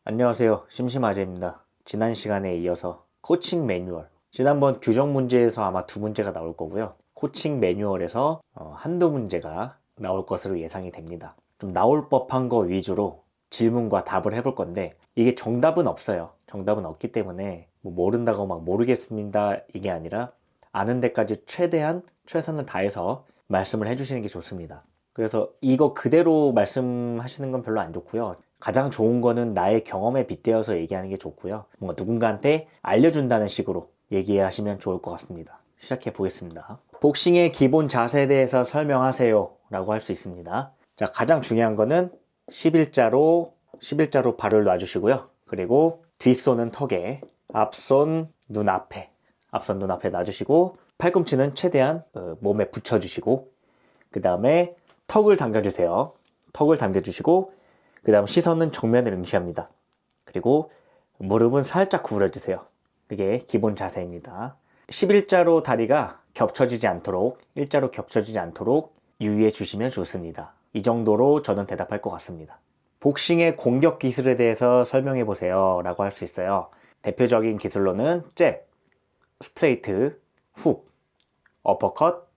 안녕하세요. 심심아재입니다. 지난 시간에 이어서 코칭 매뉴얼. 지난번 규정 문제에서 아마 두 문제가 나올 거고요. 코칭 매뉴얼에서 한두 문제가 나올 것으로 예상이 됩니다. 좀 나올 법한 거 위주로 질문과 답을 해볼 건데 이게 정답은 없어요. 정답은 없기 때문에 뭐 모른다고 막 모르겠습니다 이게 아니라 아는 데까지 최대한 최선을 다해서 말씀을 해주시는 게 좋습니다. 그래서 이거 그대로 말씀하시는 건 별로 안 좋고요. 가장 좋은 거는 나의 경험에 빗대어서 얘기하는 게 좋고요. 뭔가 누군가한테 알려준다는 식으로 얘기하시면 좋을 것 같습니다. 시작해 보겠습니다. 복싱의 기본 자세에 대해서 설명하세요 라고 할 수 있습니다. 자, 가장 중요한 거는 11자로 발을 놔주시고요. 그리고 뒷손은 턱에, 앞손 눈앞에 놔주시고 팔꿈치는 최대한 몸에 붙여주시고 그 다음에 턱을 당겨주세요. 턱을 당겨주시고 그 다음 시선은 정면을 응시합니다. 그리고 무릎은 살짝 구부려주세요. 그게 기본 자세입니다. 11자로 다리가 겹쳐지지 않도록, 일자로 겹쳐지지 않도록 유의해 주시면 좋습니다. 이 정도로 저는 대답할 것 같습니다. 복싱의 공격 기술에 대해서 설명해 보세요 라고 할 수 있어요. 대표적인 기술로는 잽, 스트레이트, 훅, 어퍼컷,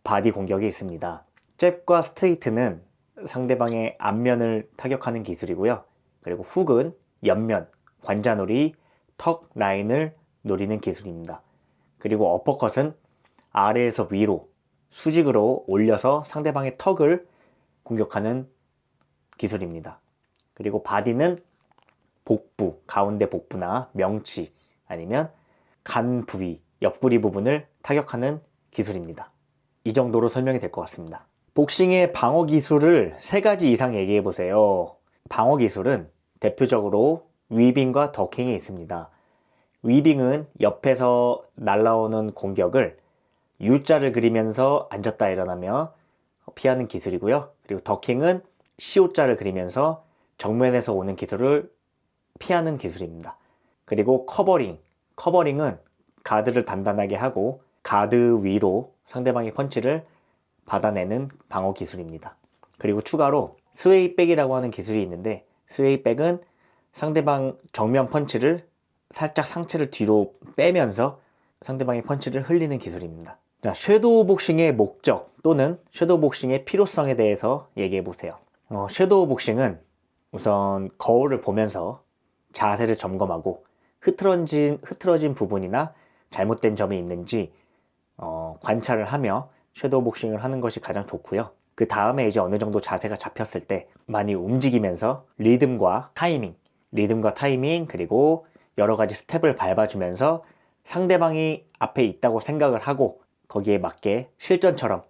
바디 공격이 있습니다. 잽과 스트레이트는 상대방의 앞면을 타격하는 기술이고요. 그리고 훅은 옆면, 관자놀이, 턱 라인을 노리는 기술입니다. 그리고 어퍼컷은 아래에서 위로 수직으로 올려서 상대방의 턱을 공격하는 기술입니다. 그리고 바디는 복부, 가운데 복부나 명치 아니면 간 부위, 옆구리 부분을 타격하는 기술입니다. 이 정도로 설명이 될 것 같습니다. 복싱의 방어 기술을 3가지 이상 얘기해 보세요. 방어 기술은 대표적으로 위빙과 더킹이 있습니다. 위빙은 옆에서 날아오는 공격을 U자를 그리면서 앉았다 일어나며 피하는 기술이고요. 그리고 더킹은 CO자를 그리면서 정면에서 오는 기술을 피하는 기술입니다. 그리고 커버링은 가드를 단단하게 하고 가드 위로 상대방의 펀치를 받아내는 방어 기술입니다. 그리고 추가로 스웨이백이라고 하는 기술이 있는데 스웨이백은 상대방 정면 펀치를 살짝 상체를 뒤로 빼면서 상대방의 펀치를 흘리는 기술입니다. 자, 섀도우 복싱의 목적 또는 섀도우 복싱의 필요성에 대해서 얘기해 보세요. 섀도우 복싱은 우선 거울을 보면서 자세를 점검하고 흐트러진 부분이나 잘못된 점이 있는지 관찰을 하며 섀도우 복싱을 하는 것이 가장 좋고요. 그 다음에 이제 어느 정도 자세가 잡혔을 때 많이 움직이면서 리듬과 타이밍 그리고 여러 가지 스텝을 밟아주면서 상대방이 앞에 있다고 생각을 하고 거기에 맞게 실전처럼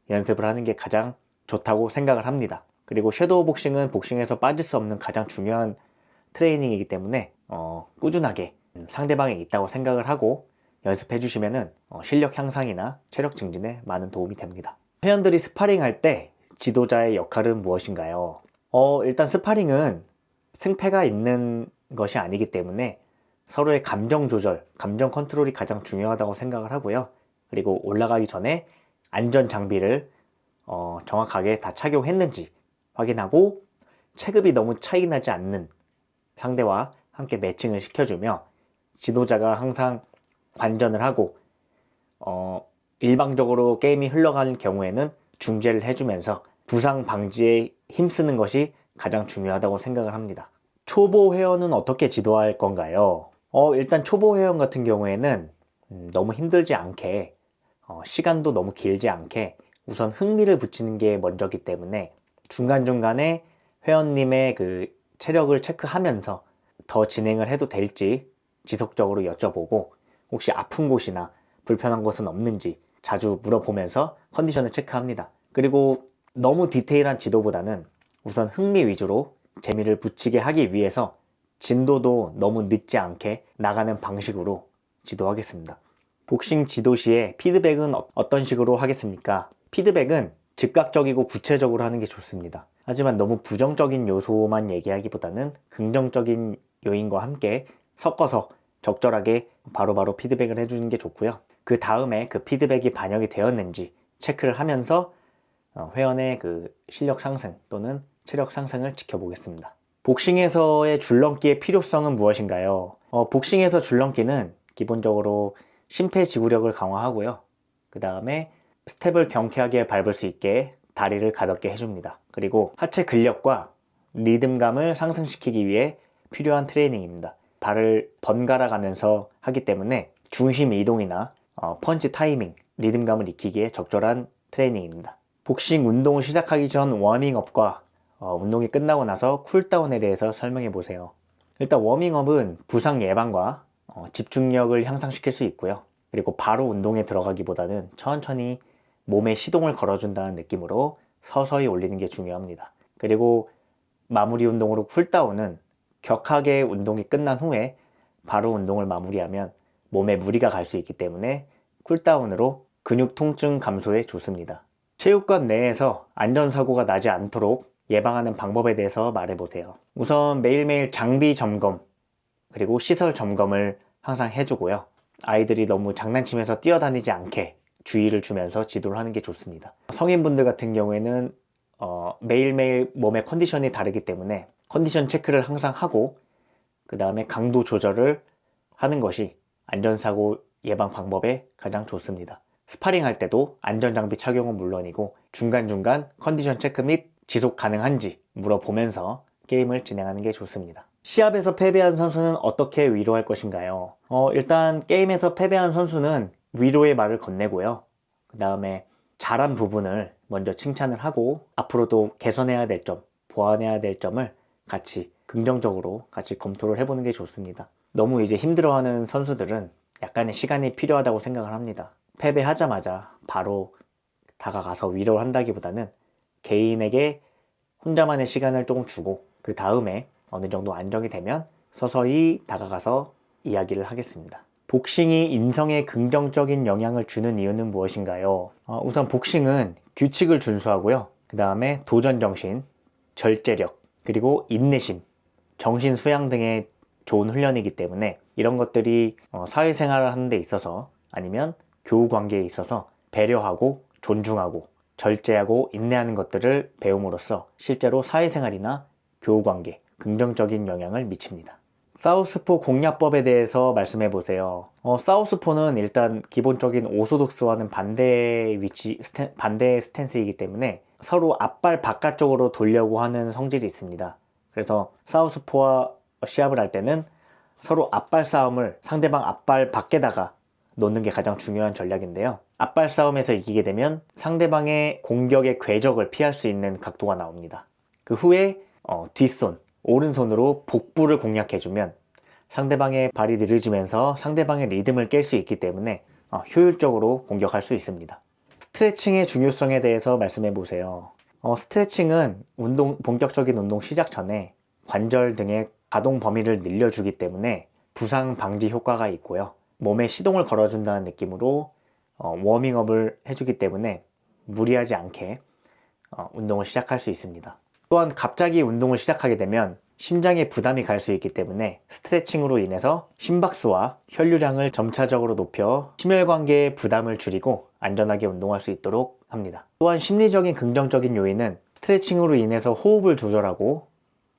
연습을 하는 게 가장 좋다고 생각을 합니다. 그리고 섀도우 복싱은 복싱에서 빠질 수 없는 가장 중요한 트레이닝이기 때문에 꾸준하게 상대방이 있다고 생각을 하고 연습해 주시면은 실력 향상이나 체력 증진에 많은 도움이 됩니다. 회원들이 스파링 할 때 지도자의 역할은 무엇인가요? 일단 스파링은 승패가 있는 것이 아니기 때문에 서로의 감정 조절, 감정 컨트롤이 가장 중요하다고 생각을 하고요. 그리고 올라가기 전에 안전 장비를 정확하게 다 착용했는지 확인하고 체급이 너무 차이 나지 않는 상대와 함께 매칭을 시켜주며 지도자가 항상 관전을 하고 일방적으로 게임이 흘러가는 경우에는 중재를 해주면서 부상 방지에 힘쓰는 것이 가장 중요하다고 생각을 합니다. 초보 회원은 어떻게 지도할 건가요? 일단 초보 회원 같은 경우에는 너무 힘들지 않게 시간도 너무 길지 않게 우선 흥미를 붙이는 게 먼저기 때문에 중간중간에 회원님의 그 체력을 체크하면서 더 진행을 해도 될지 지속적으로 여쭤보고 혹시 아픈 곳이나 불편한 곳은 없는지 자주 물어보면서 컨디션을 체크합니다. 그리고 너무 디테일한 지도보다는 우선 흥미 위주로 재미를 붙이게 하기 위해서 진도도 너무 늦지 않게 나가는 방식으로 지도하겠습니다. 복싱 지도 시에 피드백은 어떤 식으로 하겠습니까? 피드백은 즉각적이고 구체적으로 하는 게 좋습니다. 하지만 너무 부정적인 요소만 얘기하기보다는 긍정적인 요인과 함께 섞어서 적절하게 바로바로 피드백을 해주는 게 좋고요. 그 다음에 그 피드백이 반영이 되었는지 체크를 하면서 회원의 그 실력 상승 또는 체력 상승을 지켜보겠습니다. 복싱에서의 줄넘기의 필요성은 무엇인가요? 복싱에서 줄넘기는 기본적으로 심폐지구력을 강화하고요. 그 다음에 스텝을 경쾌하게 밟을 수 있게 다리를 가볍게 해줍니다. 그리고 하체 근력과 리듬감을 상승시키기 위해 필요한 트레이닝입니다. 발을 번갈아 가면서 하기 때문에 중심 이동이나 펀치 타이밍, 리듬감을 익히기에 적절한 트레이닝입니다. 복싱 운동을 시작하기 전 워밍업과 운동이 끝나고 나서 쿨다운에 대해서 설명해 보세요. 일단 워밍업은 부상 예방과 집중력을 향상시킬 수 있고요. 그리고 바로 운동에 들어가기보다는 천천히 몸에 시동을 걸어준다는 느낌으로 서서히 올리는 게 중요합니다. 그리고 마무리 운동으로 쿨다운은 격하게 운동이 끝난 후에 바로 운동을 마무리하면 몸에 무리가 갈 수 있기 때문에 쿨다운으로 근육 통증 감소에 좋습니다. 체육관 내에서 안전사고가 나지 않도록 예방하는 방법에 대해서 말해보세요. 우선 매일매일 장비 점검 그리고 시설 점검을 항상 해주고요. 아이들이 너무 장난치면서 뛰어다니지 않게 주의를 주면서 지도를 하는 게 좋습니다. 성인분들 같은 경우에는 매일매일 몸의 컨디션이 다르기 때문에 컨디션 체크를 항상 하고 그 다음에 강도 조절을 하는 것이 안전사고 예방 방법에 가장 좋습니다. 스파링 할 때도 안전장비 착용은 물론이고 중간중간 컨디션 체크 및 지속 가능한지 물어보면서 게임을 진행하는 게 좋습니다. 시합에서 패배한 선수는 어떻게 위로할 것인가요? 일단 게임에서 패배한 선수는 위로의 말을 건네고요. 그 다음에 잘한 부분을 먼저 칭찬을 하고 앞으로도 개선해야 될 점, 보완해야 될 점을 같이 긍정적으로 같이 검토를 해보는 게 좋습니다. 너무 이제 힘들어하는 선수들은 약간의 시간이 필요하다고 생각을 합니다. 패배하자마자 바로 다가가서 위로를 한다기보다는 개인에게 혼자만의 시간을 조금 주고 그 다음에 어느 정도 안정이 되면 서서히 다가가서 이야기를 하겠습니다. 복싱이 인성에 긍정적인 영향을 주는 이유는 무엇인가요? 우선 복싱은 규칙을 준수하고요. 그 다음에 도전정신, 절제력, 그리고 인내심, 정신수양 등의 좋은 훈련이기 때문에 이런 것들이 사회생활을 하는 데 있어서 아니면 교우관계에 있어서 배려하고 존중하고 절제하고 인내하는 것들을 배움으로써 실제로 사회생활이나 교우관계 긍정적인 영향을 미칩니다. 사우스포 공략법에 대해서 말씀해 보세요. 사우스포는 일단 기본적인 오소독스와는 반대의 반대의 스탠스이기 때문에 서로 앞발 바깥쪽으로 돌려고 하는 성질이 있습니다. 그래서 사우스포와 시합을 할 때는 서로 앞발 싸움을 상대방 앞발 밖에다가 놓는 게 가장 중요한 전략인데요. 앞발 싸움에서 이기게 되면 상대방의 공격의 궤적을 피할 수 있는 각도가 나옵니다. 그 후에 뒷손, 오른손으로 복부를 공략해주면 상대방의 발이 느려지면서 상대방의 리듬을 깰 수 있기 때문에 효율적으로 공격할 수 있습니다. 스트레칭의 중요성에 대해서 말씀해 보세요. 스트레칭은 본격적인 운동 시작 전에 관절 등의 가동 범위를 늘려주기 때문에 부상 방지 효과가 있고요. 몸에 시동을 걸어준다는 느낌으로 워밍업을 해주기 때문에 무리하지 않게 운동을 시작할 수 있습니다. 또한 갑자기 운동을 시작하게 되면 심장에 부담이 갈 수 있기 때문에 스트레칭으로 인해서 심박수와 혈류량을 점차적으로 높여 심혈관계의 부담을 줄이고 안전하게 운동할 수 있도록 합니다. 또한 심리적인 긍정적인 요인은 스트레칭으로 인해서 호흡을 조절하고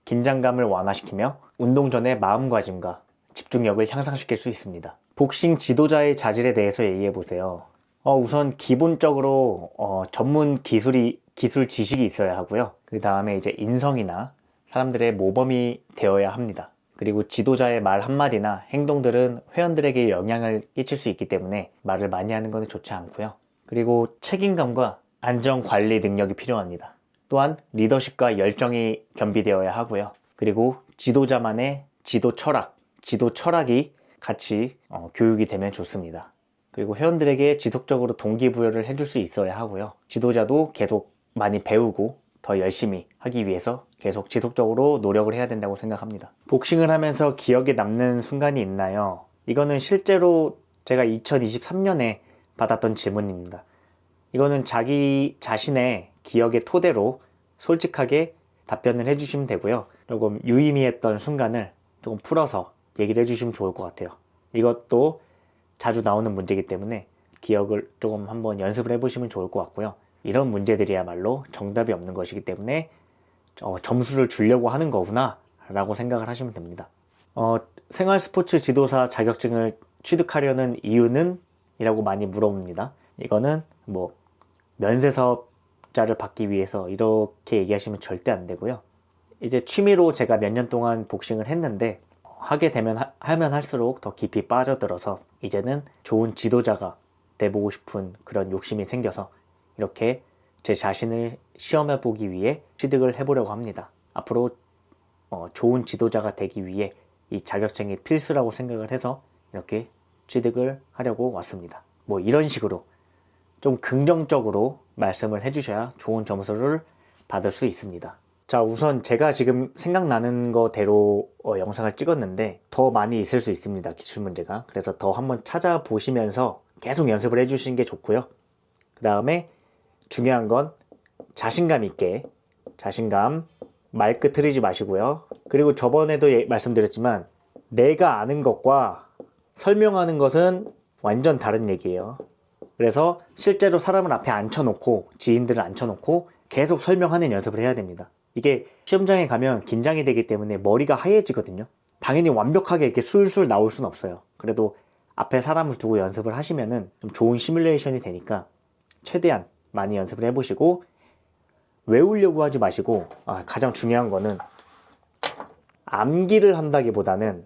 긴장감을 완화시키며 운동 전의 마음가짐과 집중력을 향상시킬 수 있습니다. 복싱 지도자의 자질에 대해서 얘기해 보세요. 우선 기본적으로 전문 기술 지식이 있어야 하고요. 그 다음에 이제 인성이나 사람들의 모범이 되어야 합니다. 그리고 지도자의 말 한마디나 행동들은 회원들에게 영향을 끼칠 수 있기 때문에 말을 많이 하는 것은 좋지 않고요. 그리고 책임감과 안전 관리 능력이 필요합니다. 또한 리더십과 열정이 겸비되어야 하고요. 그리고 지도자만의 지도 철학이 같이 교육이 되면 좋습니다. 그리고 회원들에게 지속적으로 동기부여를 해줄 수 있어야 하고요. 지도자도 계속 많이 배우고 더 열심히 하기 위해서 계속 지속적으로 노력을 해야 된다고 생각합니다. 복싱을 하면서 기억에 남는 순간이 있나요? 이거는 실제로 제가 2023년에 받았던 질문입니다. 이거는 자기 자신의 기억의 토대로 솔직하게 답변을 해주시면 되고요. 조금 유의미했던 순간을 조금 풀어서 얘기를 해주시면 좋을 것 같아요. 이것도 자주 나오는 문제이기 때문에 기억을 조금 한번 연습을 해보시면 좋을 것 같고요. 이런 문제들이야말로 정답이 없는 것이기 때문에 점수를 주려고 하는 거구나 라고 생각을 하시면 됩니다. 생활 스포츠 지도사 자격증을 취득하려는 이유는? 이라고 많이 물어봅니다. 이거는 뭐 면세사업자를 받기 위해서 이렇게 얘기하시면 절대 안 되고요. 이제 취미로 제가 몇 년 동안 복싱을 했는데 하게 되면 하면 할수록 더 깊이 빠져들어서 이제는 좋은 지도자가 돼보고 싶은 그런 욕심이 생겨서 이렇게 제 자신을 시험해 보기 위해 취득을 해보려고 합니다. 앞으로 좋은 지도자가 되기 위해 이 자격증이 필수라고 생각을 해서 이렇게 취득을 하려고 왔습니다. 뭐 이런 식으로 좀 긍정적으로 말씀을 해주셔야 좋은 점수를 받을 수 있습니다. 자, 우선 제가 지금 생각나는 거대로 영상을 찍었는데 더 많이 있을 수 있습니다. 기출문제가. 그래서 더 한번 찾아보시면서 계속 연습을 해주시는 게 좋고요. 그 다음에 중요한 건 자신감 있게, 자신감 말끝 흐리지 마시고요. 그리고 저번에도 말씀드렸지만 내가 아는 것과 설명하는 것은 완전 다른 얘기예요. 그래서 실제로 사람을 앞에 앉혀놓고 지인들을 앉혀놓고 계속 설명하는 연습을 해야 됩니다. 이게 시험장에 가면 긴장이 되기 때문에 머리가 하얘지거든요. 당연히 완벽하게 이렇게 술술 나올 수는 없어요. 그래도 앞에 사람을 두고 연습을 하시면은 좀 좋은 시뮬레이션이 되니까 최대한 많이 연습을 해보시고 외우려고 하지 마시고 가장 중요한 거는 암기를 한다기보다는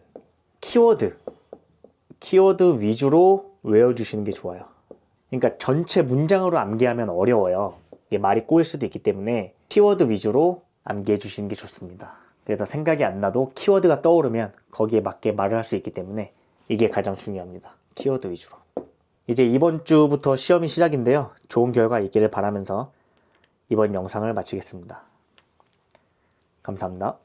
키워드 위주로 외워주시는 게 좋아요. 그러니까 전체 문장으로 암기하면 어려워요. 이게 말이 꼬일 수도 있기 때문에 키워드 위주로 암기해 주시는 게 좋습니다. 그래서 생각이 안 나도 키워드가 떠오르면 거기에 맞게 말을 할 수 있기 때문에 이게 가장 중요합니다. 키워드 위주로. 이제 이번 주부터 시험이 시작인데요. 좋은 결과 있기를 바라면서 이번 영상을 마치겠습니다. 감사합니다.